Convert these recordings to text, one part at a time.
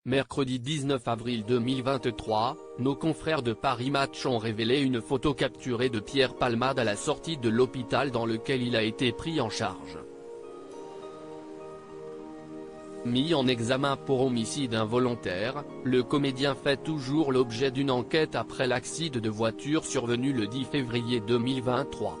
Mercredi 19 avril 2023, nos confrères de Paris Match ont révélé une photo capturée de Pierre Palmade à la sortie de l'hôpital dans lequel il a été pris en charge. Mis en examen pour homicide involontaire, le comédien fait toujours l'objet d'une enquête après l'accident de voiture survenu le 10 février 2023.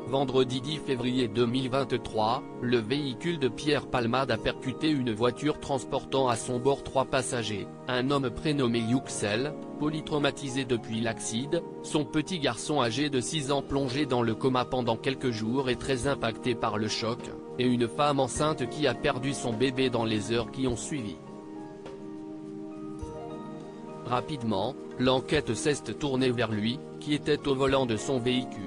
Vendredi 10 février 2023, le véhicule de Pierre Palmade a percuté une voiture transportant à son bord 3 passagers, un homme prénommé Yuxel, polytraumatisé depuis l'accident, son petit garçon âgé de 6 ans plongé dans le coma pendant quelques jours et très impacté par le choc, et une femme enceinte qui a perdu son bébé dans les heures qui ont suivi. Rapidement, l'enquête s'est tournée vers lui, qui était au volant de son véhicule.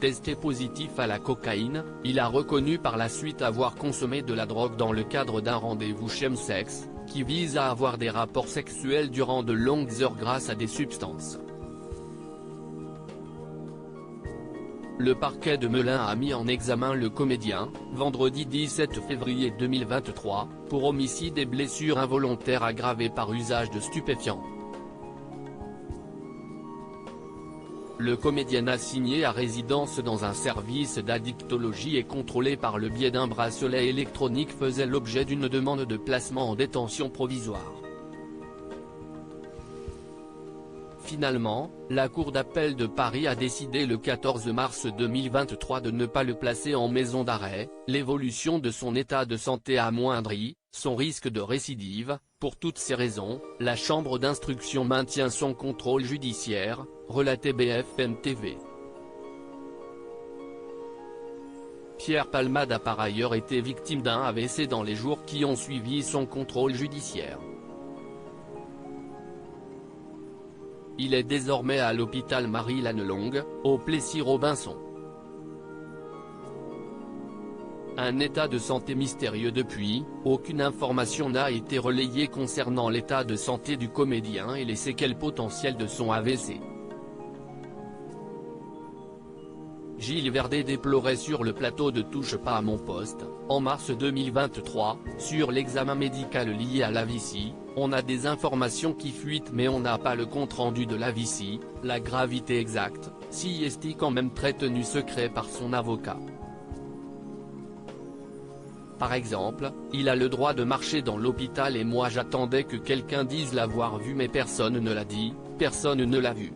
Testé positif à la cocaïne, il a reconnu par la suite avoir consommé de la drogue dans le cadre d'un rendez-vous chemsex, qui vise à avoir des rapports sexuels durant de longues heures grâce à des substances. Le parquet de Melun a mis en examen le comédien, vendredi 17 février 2023, pour homicide et blessures involontaires aggravées par usage de stupéfiants. Le comédien assigné à résidence dans un service d'addictologie et contrôlé par le biais d'un bracelet électronique faisait l'objet d'une demande de placement en détention provisoire. Finalement, la Cour d'appel de Paris a décidé le 14 mars 2023 de ne pas le placer en maison d'arrêt, l'évolution de son état de santé amoindrit son risque de récidive. Pour toutes ces raisons, la chambre d'instruction maintient son contrôle judiciaire, relatait BFM TV. Pierre Palmade a par ailleurs été victime d'un AVC dans les jours qui ont suivi son contrôle judiciaire. Il est désormais à l'hôpital Marie-Lannelongue, au Plessis-Robinson. Un état de santé mystérieux depuis, aucune information n'a été relayée concernant l'état de santé du comédien et les séquelles potentielles de son AVC. Gilles Verdet déplorait sur le plateau de Touche pas à mon poste, en mars 2023, sur l'examen médical lié à l'AVC, on a des informations qui fuitent mais on n'a pas le compte-rendu de l'AVC, la gravité exacte, si est quand même très tenu secret par son avocat. Par exemple, il a le droit de marcher dans l'hôpital et moi j'attendais que quelqu'un dise l'avoir vu mais personne ne l'a dit, personne ne l'a vu.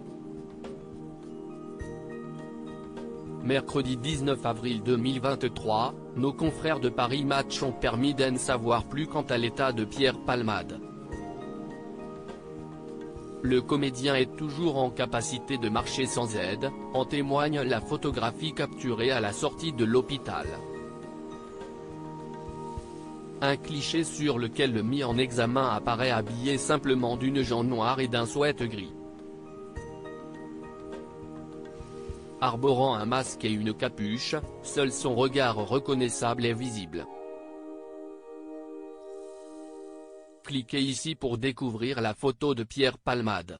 Mercredi 19 avril 2023, nos confrères de Paris Match ont permis d'en savoir plus quant à l'état de Pierre Palmade. Le comédien est toujours en capacité de marcher sans aide, en témoigne la photographie capturée à la sortie de l'hôpital. Un cliché sur lequel le mis en examen apparaît habillé simplement d'une jambe noire et d'un sweat gris. Arborant un masque et une capuche, seul son regard reconnaissable est visible. Cliquez ici pour découvrir la photo de Pierre Palmade.